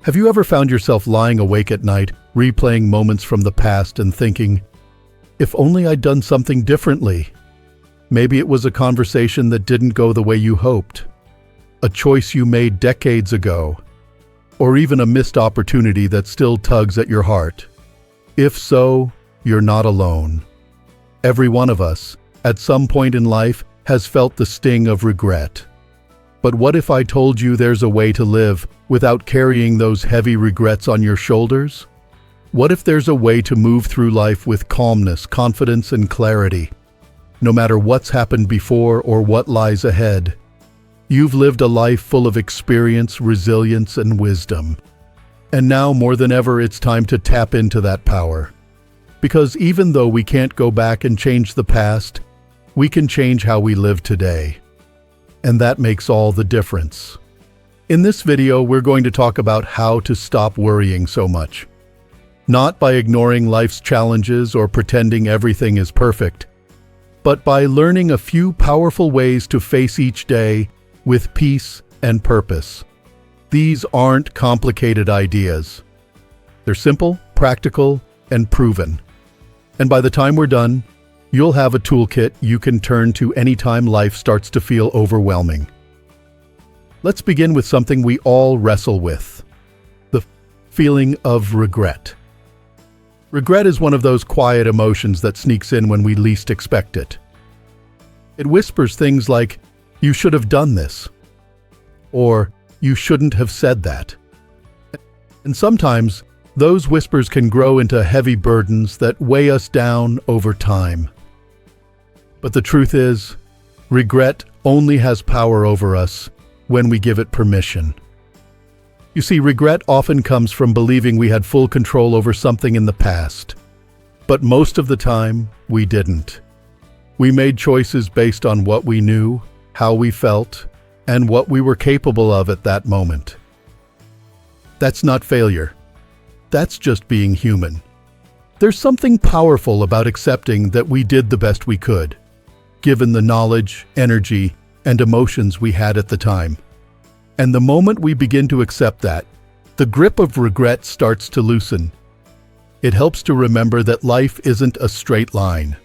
Have you ever found yourself lying awake at night, replaying moments from the past and thinking, if only I'd done something differently? Maybe it was a conversation that didn't go the way you hoped, a choice you made decades ago, or even a missed opportunity that still tugs at your heart. If so, you're not alone. Every one of us, at some point in life, has felt the sting of regret. But what if I told you there's a way to live without carrying those heavy regrets on your shoulders? What if there's a way to move through life with calmness, confidence, and clarity, no matter what's happened before or what lies ahead? You've lived a life full of experience, resilience, and wisdom. And now, more than ever, it's time to tap into that power. Because even though we can't go back and change the past, we can change how we live today. And that makes all the difference. In this video, we're going to talk about how to stop worrying so much. Not by ignoring life's challenges or pretending everything is perfect, but by learning a few powerful ways to face each day with peace and purpose. These aren't complicated ideas. They're simple, practical, and proven. And by the time we're done, you'll have a toolkit you can turn to anytime life starts to feel overwhelming. Let's begin with something we all wrestle with: the feeling of regret. Regret is one of those quiet emotions that sneaks in when we least expect it. It whispers things like, "You should have done this," or "You shouldn't have said that." And sometimes, those whispers can grow into heavy burdens that weigh us down over time. But the truth is, regret only has power over us when we give it permission. You see, regret often comes from believing we had full control over something in the past. But most of the time, we didn't. We made choices based on what we knew, how we felt, and what we were capable of at that moment. That's not failure. That's just being human. There's something powerful about accepting that we did the best we could, given the knowledge, energy, and emotions we had at the time. And the moment we begin to accept that, the grip of regret starts to loosen. It helps to remember that life isn't a straight line.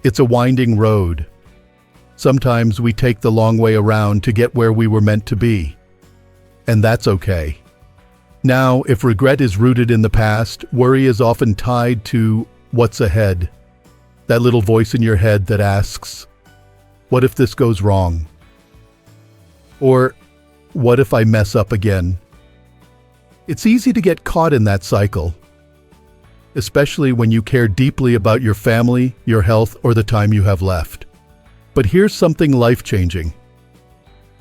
It's a winding road. Sometimes we take the long way around to get where we were meant to be. And that's okay. Now, if regret is rooted in the past, worry is often tied to what's ahead. That little voice in your head that asks, "What if this goes wrong?" Or, "What if I mess up again?" It's easy to get caught in that cycle, especially when you care deeply about your family, your health, or the time you have left. But here's something life-changing.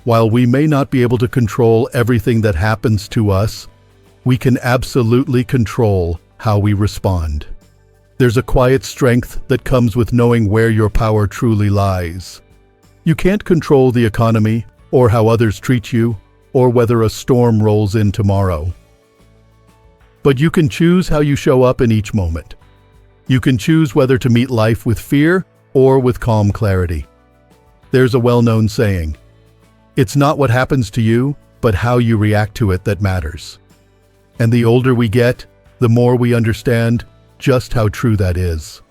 While we may not be able to control everything that happens to us, we can absolutely control how we respond. There's a quiet strength that comes with knowing where your power truly lies. You can't control the economy, or how others treat you, or whether a storm rolls in tomorrow. But you can choose how you show up in each moment. You can choose whether to meet life with fear or with calm clarity. There's a well-known saying, "It's not what happens to you, but how you react to it that matters." And the older we get, the more we understand just how true that is.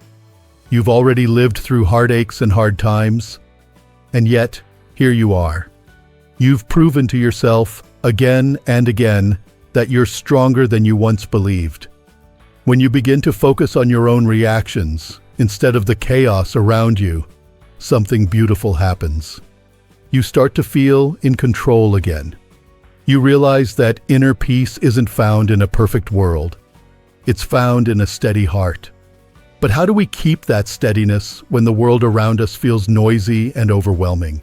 You've already lived through heartaches and hard times, and yet, here you are. You've proven to yourself, again and again, that you're stronger than you once believed. When you begin to focus on your own reactions, instead of the chaos around you, something beautiful happens. You start to feel in control again. You realize that inner peace isn't found in a perfect world. It's found in a steady heart. But how do we keep that steadiness when the world around us feels noisy and overwhelming?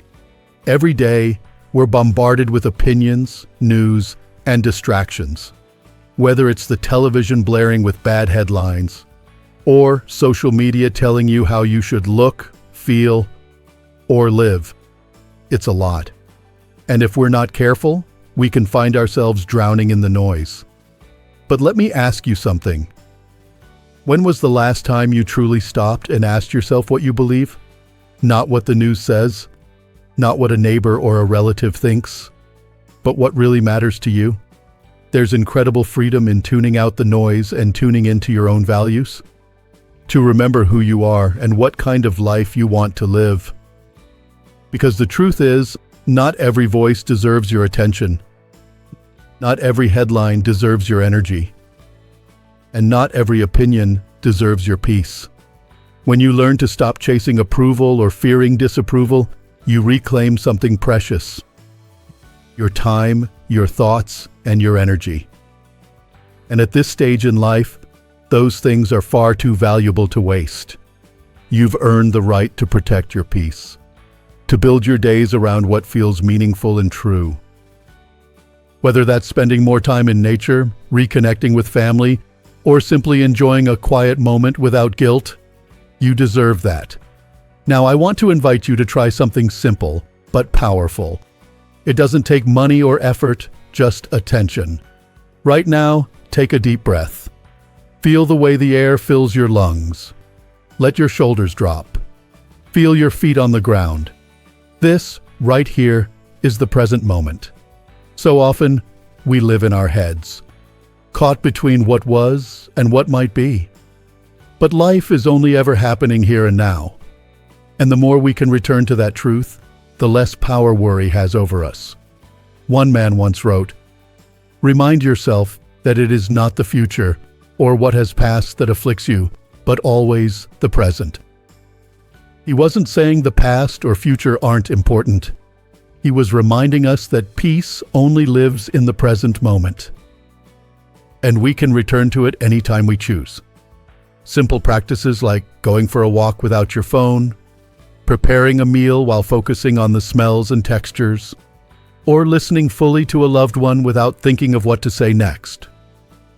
Every day, we're bombarded with opinions, news, and distractions. Whether it's the television blaring with bad headlines, or social media telling you how you should look, feel, or live, it's a lot. And if we're not careful, we can find ourselves drowning in the noise. But let me ask you something. When was the last time you truly stopped and asked yourself what you believe? Not what the news says, not what a neighbor or a relative thinks, but what really matters to you? There's incredible freedom in tuning out the noise and tuning into your own values. To remember who you are and what kind of life you want to live. Because the truth is, not every voice deserves your attention. Not every headline deserves your energy. And not every opinion deserves your peace. When you learn to stop chasing approval or fearing disapproval, you reclaim something precious. Your time, your thoughts, and your energy. And at this stage in life, those things are far too valuable to waste. You've earned the right to protect your peace, to build your days around what feels meaningful and true. Whether that's spending more time in nature, reconnecting with family, or simply enjoying a quiet moment without guilt, you deserve that. Now, I want to invite you to try something simple, but powerful. It doesn't take money or effort, just attention. Right now, take a deep breath. Feel the way the air fills your lungs. Let your shoulders drop. Feel your feet on the ground. This, right here, is the present moment. So often, we live in our heads, caught between what was and what might be. But life is only ever happening here and now. And the more we can return to that truth, the less power worry has over us. One man once wrote, "Remind yourself that it is not the future or what has passed that afflicts you, but always the present." He wasn't saying the past or future aren't important. He was reminding us that peace only lives in the present moment. And we can return to it anytime we choose. Simple practices like going for a walk without your phone, preparing a meal while focusing on the smells and textures, or listening fully to a loved one without thinking of what to say next.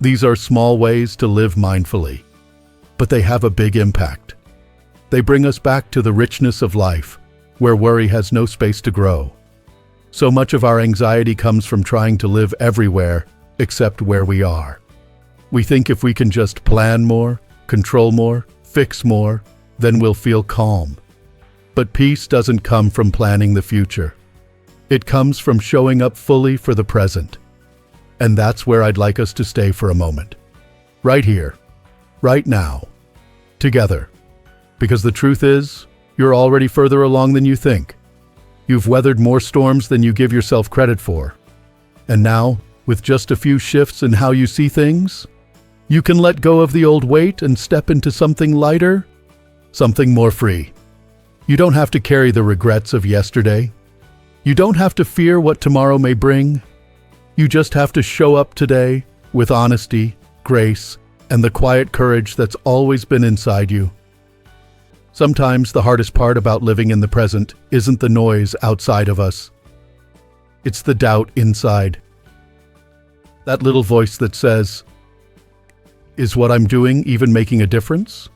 These are small ways to live mindfully, but they have a big impact. They bring us back to the richness of life, where worry has no space to grow. So much of our anxiety comes from trying to live everywhere except where we are. We think if we can just plan more, control more, fix more, then we'll feel calm. But peace doesn't come from planning the future. It comes from showing up fully for the present. And that's where I'd like us to stay for a moment. Right here, right now, together. Because the truth is, you're already further along than you think. You've weathered more storms than you give yourself credit for. And now, with just a few shifts in how you see things, you can let go of the old weight and step into something lighter, something more free. You don't have to carry the regrets of yesterday. You don't have to fear what tomorrow may bring. You just have to show up today with honesty, grace, and the quiet courage that's always been inside you. Sometimes the hardest part about living in the present isn't the noise outside of us. It's the doubt inside. That little voice that says, "Is what I'm doing even making a difference?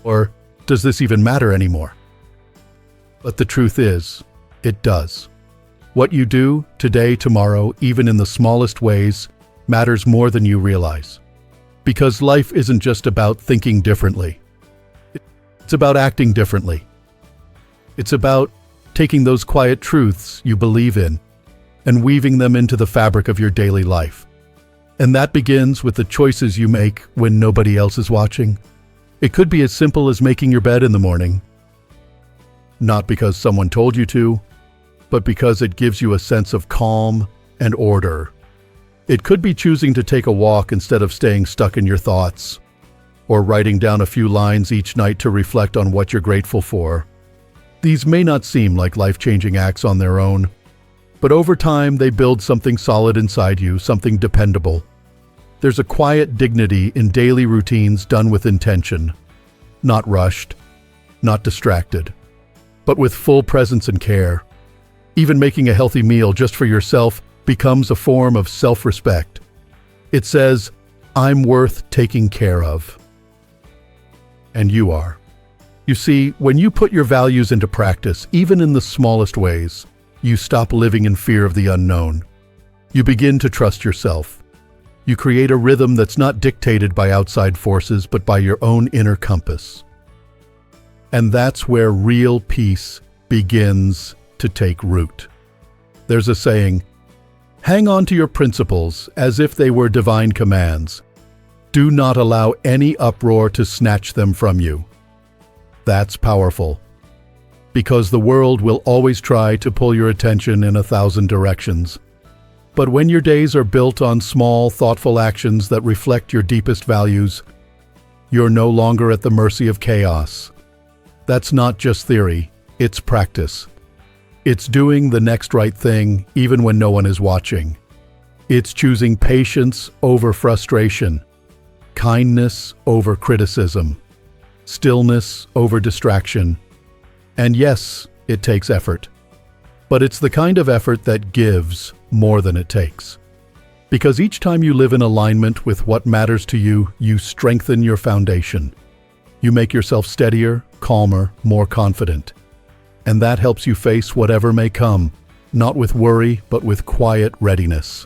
Or does this even matter anymore?" But the truth is, it does. What you do today, tomorrow, even in the smallest ways, matters more than you realize. Because life isn't just about thinking differently. It's about acting differently. It's about taking those quiet truths you believe in and weaving them into the fabric of your daily life. And that begins with the choices you make when nobody else is watching. It could be as simple as making your bed in the morning. Not because someone told you to, but because it gives you a sense of calm and order. It could be choosing to take a walk instead of staying stuck in your thoughts, or writing down a few lines each night to reflect on what you're grateful for. These may not seem like life-changing acts on their own, but over time they build something solid inside you, something dependable. There's a quiet dignity in daily routines done with intention, not rushed, not distracted, but with full presence and care. Even making a healthy meal just for yourself becomes a form of self-respect. It says, "I'm worth taking care of." And you are. You see, when you put your values into practice, even in the smallest ways, you stop living in fear of the unknown. You begin to trust yourself. You create a rhythm that's not dictated by outside forces, but by your own inner compass. And that's where real peace begins to take root. There's a saying, Hang on to your principles as if they were divine commands. Do not allow any uproar to snatch them from you. That's powerful. Because the world will always try to pull your attention in 1,000 directions. But when your days are built on small, thoughtful actions that reflect your deepest values, you're no longer at the mercy of chaos. That's not just theory, it's practice. It's doing the next right thing even when no one is watching. It's choosing patience over frustration, kindness over criticism, stillness over distraction. And yes, it takes effort. But it's the kind of effort that gives more than it takes. Because each time you live in alignment with what matters to you, you strengthen your foundation. You make yourself steadier, calmer, more confident. And that helps you face whatever may come, not with worry, but with quiet readiness.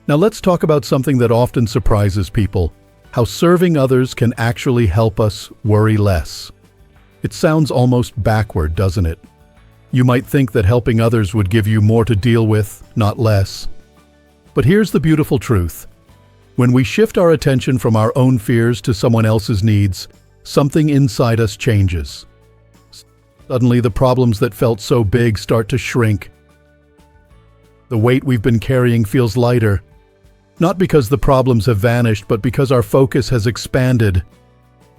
Now let's talk about something that often surprises people: how serving others can actually help us worry less. It sounds almost backward, doesn't it? You might think that helping others would give you more to deal with, not less. But here's the beautiful truth. When we shift our attention from our own fears to someone else's needs, something inside us changes. Suddenly, the problems that felt so big start to shrink. The weight we've been carrying feels lighter, not because the problems have vanished, but because our focus has expanded.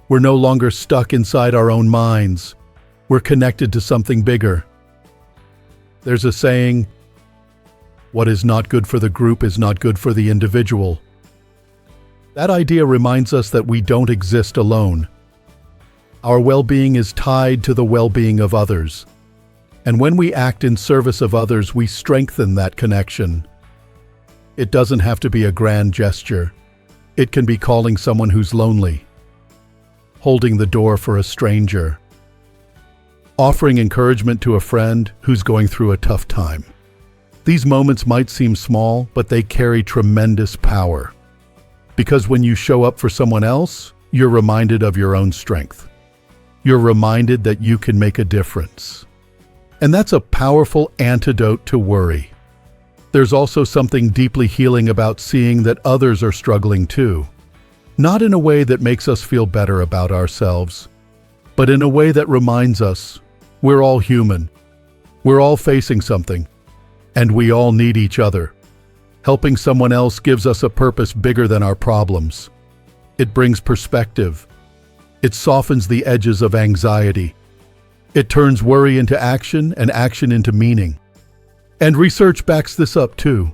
We're no longer stuck inside our own minds. We're connected to something bigger. There's a saying, "What is not good for the group is not good for the individual." That idea reminds us that we don't exist alone. Our well-being is tied to the well-being of others. And when we act in service of others, we strengthen that connection. It doesn't have to be a grand gesture. It can be calling someone who's lonely, holding the door for a stranger, offering encouragement to a friend who's going through a tough time. These moments might seem small, but they carry tremendous power. Because when you show up for someone else, you're reminded of your own strength. You're reminded that you can make a difference. And that's a powerful antidote to worry. There's also something deeply healing about seeing that others are struggling too. Not in a way that makes us feel better about ourselves, but in a way that reminds us we're all human. We're all facing something, and we all need each other. Helping someone else gives us a purpose bigger than our problems. It brings perspective. It softens the edges of anxiety. It turns worry into action and action into meaning. And research backs this up too.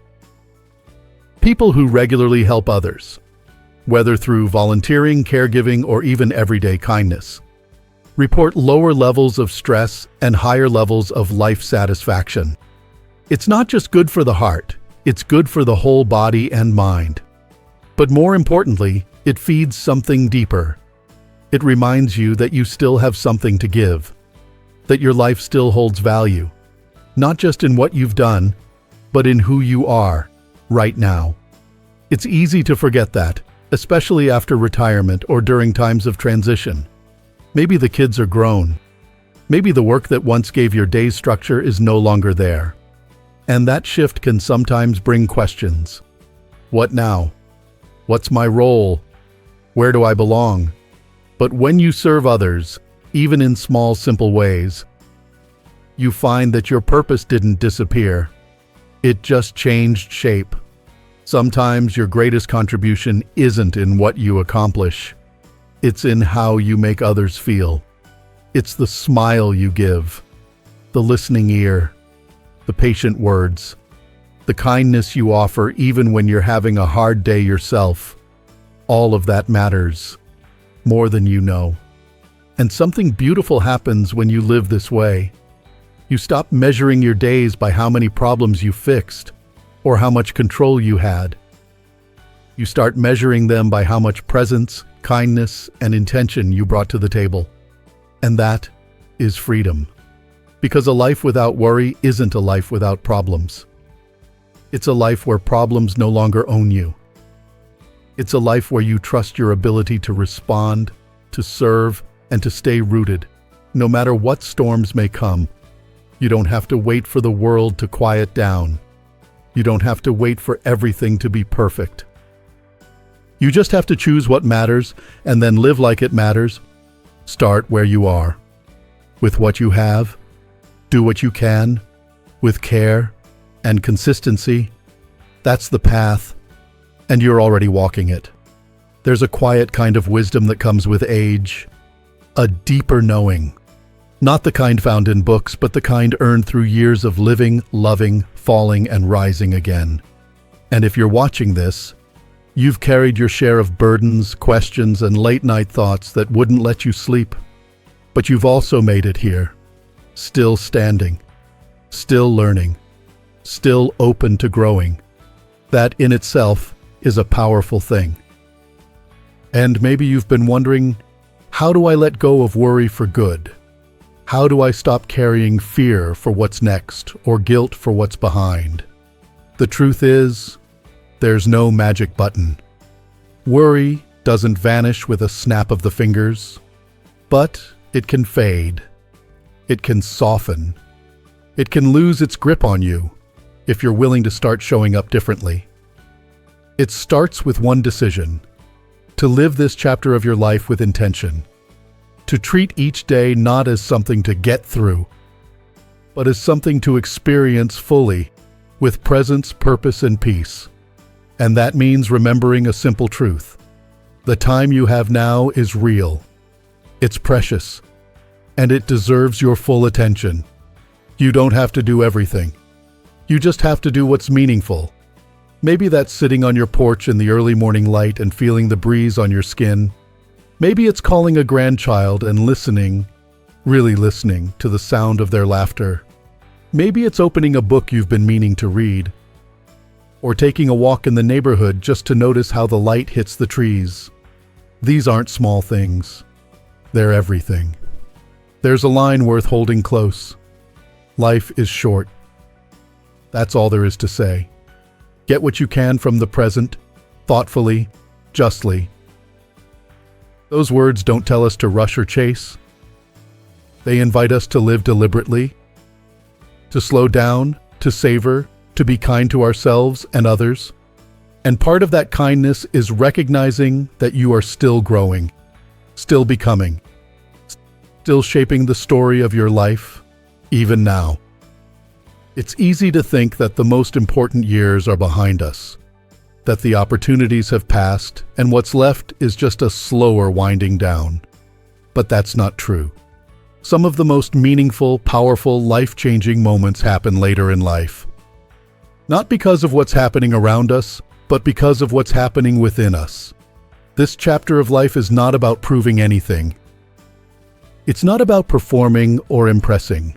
People who regularly help others, whether through volunteering, caregiving, or even everyday kindness, report lower levels of stress and higher levels of life satisfaction. It's not just good for the heart, it's good for the whole body and mind. But more importantly, it feeds something deeper. It reminds you that you still have something to give, that your life still holds value, not just in what you've done, but in who you are right now. It's easy to forget that, especially after retirement or during times of transition. Maybe the kids are grown. Maybe the work that once gave your day's structure is no longer there. And that shift can sometimes bring questions. What now? What's my role? Where do I belong? But when you serve others, even in small, simple ways, you find that your purpose didn't disappear. It just changed shape. Sometimes your greatest contribution isn't in what you accomplish. It's in how you make others feel. It's the smile you give, the listening ear, the patient words, the kindness you offer even when you're having a hard day yourself. All of that matters, more than you know. And something beautiful happens when you live this way. You stop measuring your days by how many problems you fixed or how much control you had. You start measuring them by how much presence, kindness, and intention you brought to the table. And that is freedom. Because a life without worry isn't a life without problems. It's a life where problems no longer own you. It's a life where you trust your ability to respond, to serve, and to stay rooted, no matter what storms may come. You don't have to wait for the world to quiet down. You don't have to wait for everything to be perfect. You just have to choose what matters and then live like it matters. Start where you are. With what you have, do what you can, with care and consistency. That's the path, and you're already walking it. There's a quiet kind of wisdom that comes with age, a deeper knowing. Not the kind found in books, but the kind earned through years of living, loving, falling, and rising again. And if you're watching this, you've carried your share of burdens, questions, and late-night thoughts that wouldn't let you sleep. But you've also made it here, still standing, still learning, still open to growing. That in itself is a powerful thing. And maybe you've been wondering, how do I let go of worry for good? How do I stop carrying fear for what's next or guilt for what's behind? The truth is, there's no magic button. Worry doesn't vanish with a snap of the fingers, but it can fade. It can soften. It can lose its grip on you if you're willing to start showing up differently. It starts with one decision: to live this chapter of your life with intention. To treat each day not as something to get through, but as something to experience fully, with presence, purpose, and peace. And that means remembering a simple truth. The time you have now is real. It's precious, and it deserves your full attention. You don't have to do everything. You just have to do what's meaningful. Maybe that's sitting on your porch in the early morning light and feeling the breeze on your skin. Maybe it's calling a grandchild and listening, really listening, to the sound of their laughter. Maybe it's opening a book you've been meaning to read, or taking a walk in the neighborhood just to notice how the light hits the trees. These aren't small things. They're everything. There's a line worth holding close. Life is short. That's all there is to say. Get what you can from the present, thoughtfully, justly. Those words don't tell us to rush or chase. They invite us to live deliberately, to slow down, to savor, to be kind to ourselves and others. And part of that kindness is recognizing that you are still growing, still becoming, still shaping the story of your life, even now. It's easy to think that the most important years are behind us, that the opportunities have passed, and what's left is just a slower winding down. But that's not true. Some of the most meaningful, powerful, life-changing moments happen later in life. Not because of what's happening around us, but because of what's happening within us. This chapter of life is not about proving anything. It's not about performing or impressing.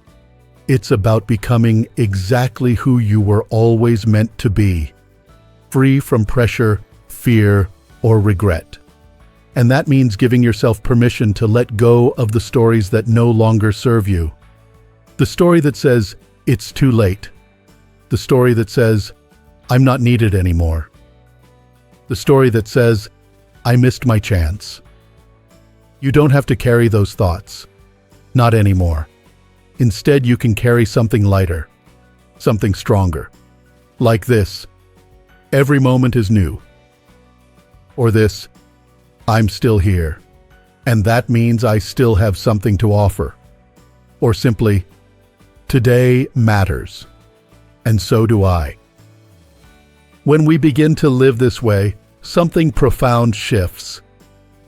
It's about becoming exactly who you were always meant to be, free from pressure, fear, or regret. And that means giving yourself permission to let go of the stories that no longer serve you. The story that says, "It's too late." The story that says, "I'm not needed anymore." The story that says, "I missed my chance." You don't have to carry those thoughts. Not anymore. Instead, you can carry something lighter, something stronger. Like this: every moment is new. Or this: I'm still here, and that means I still have something to offer. Or simply, today matters, and so do I. When we begin to live this way, something profound shifts.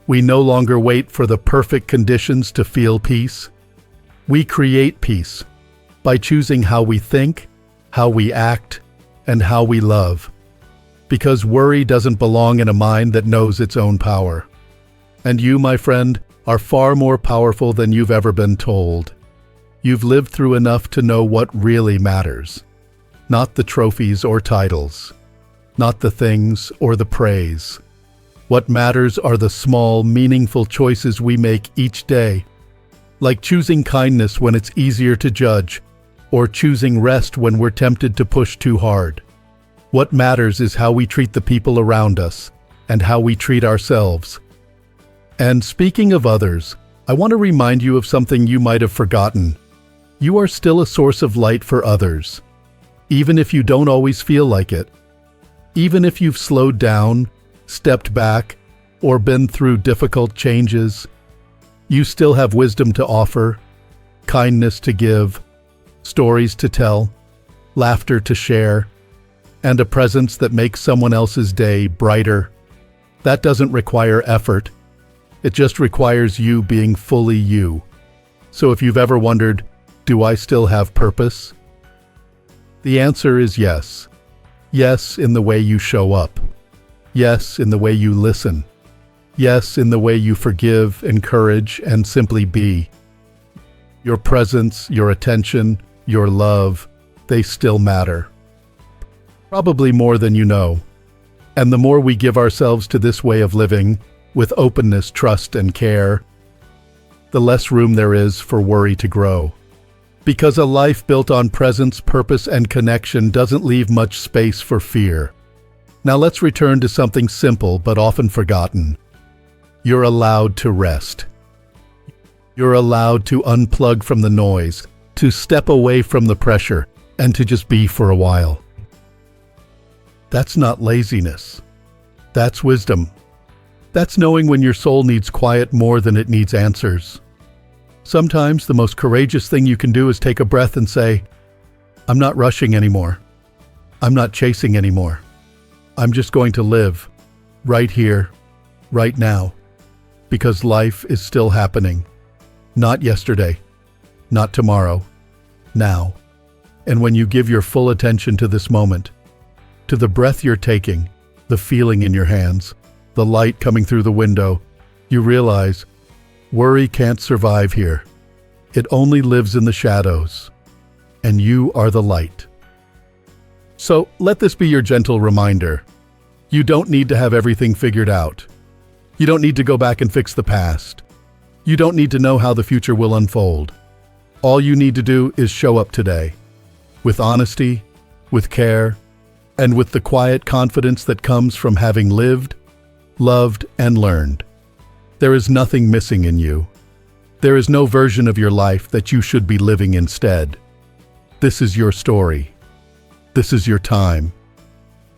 We no longer wait for the perfect conditions to feel peace. We create peace by choosing how we think, how we act, and how we love. Because worry doesn't belong in a mind that knows its own power. And you, my friend, are far more powerful than you've ever been told. You've lived through enough to know what really matters. Not the trophies or titles. Not the things or the praise. What matters are the small, meaningful choices we make each day. Like choosing kindness when it's easier to judge, or choosing rest when we're tempted to push too hard. What matters is how we treat the people around us, and how we treat ourselves. And speaking of others, I want to remind you of something you might have forgotten. You are still a source of light for others. even if you don't always feel like it. Even if you've slowed down, stepped back, or been through difficult changes, you still have wisdom to offer, kindness to give, stories to tell, laughter to share, and a presence that makes someone else's day brighter. That doesn't require effort. It just requires you being fully you. So if you've ever wondered, do I still have purpose? The answer is yes. Yes, in the way you show up. Yes, in the way you listen. Yes, in the way you forgive, encourage, and simply be. Your presence, your attention, your love, they still matter. Probably more than you know. And the more we give ourselves to this way of living, with openness, trust, and care, the less room there is for worry to grow. Because a life built on presence, purpose, and connection doesn't leave much space for fear. Now let's return to something simple but often forgotten. You're allowed to rest. You're allowed to unplug from the noise, to step away from the pressure, and to just be for a while. That's not laziness. That's wisdom. That's knowing when your soul needs quiet more than it needs answers. Sometimes the most courageous thing you can do is take a breath and say, I'm not rushing anymore. I'm not chasing anymore. I'm just going to live right here, right now, because life is still happening. Not yesterday, not tomorrow, now. And when you give your full attention to this moment, to the breath you're taking, the feeling in your hands, the light coming through the window, you realize worry can't survive here. It only lives in the shadows, and you are the light. So let this be your gentle reminder. You don't need to have everything figured out. You don't need to go back and fix the past. You don't need to know how the future will unfold. All you need to do is show up today, with honesty, with care, and with the quiet confidence that comes from having lived, loved, and learned. There is nothing missing in you. There is no version of your life that you should be living instead. This is your story. This is your time.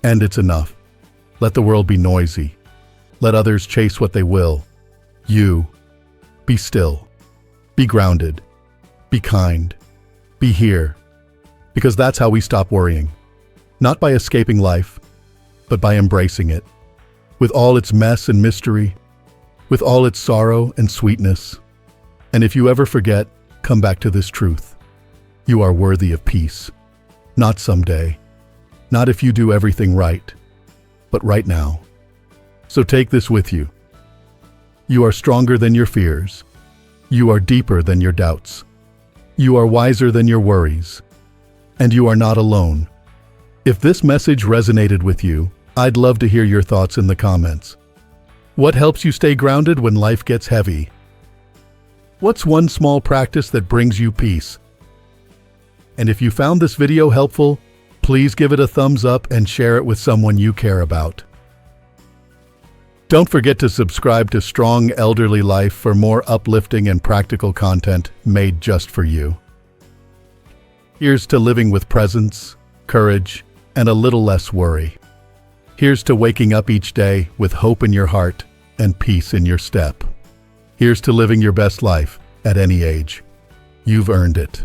And it's enough. Let the world be noisy. Let others chase what they will. You, be still. Be grounded. Be kind. Be here. Because that's how we stop worrying. Not by escaping life, but by embracing it. With all its mess and mystery, with all its sorrow and sweetness. And if you ever forget, come back to this truth. You are worthy of peace. Not someday. Not if you do everything right, but right now. So take this with you. You are stronger than your fears. You are deeper than your doubts. You are wiser than your worries. And you are not alone. If this message resonated with you, I'd love to hear your thoughts in the comments. What helps you stay grounded when life gets heavy? What's one small practice that brings you peace? And if you found this video helpful, please give it a thumbs up and share it with someone you care about. Don't forget to subscribe to Strong Elderly Life for more uplifting and practical content made just for you. Here's to living with presence, courage, and a little less worry. Here's to waking up each day with hope in your heart and peace in your step. Here's to living your best life at any age. You've earned it.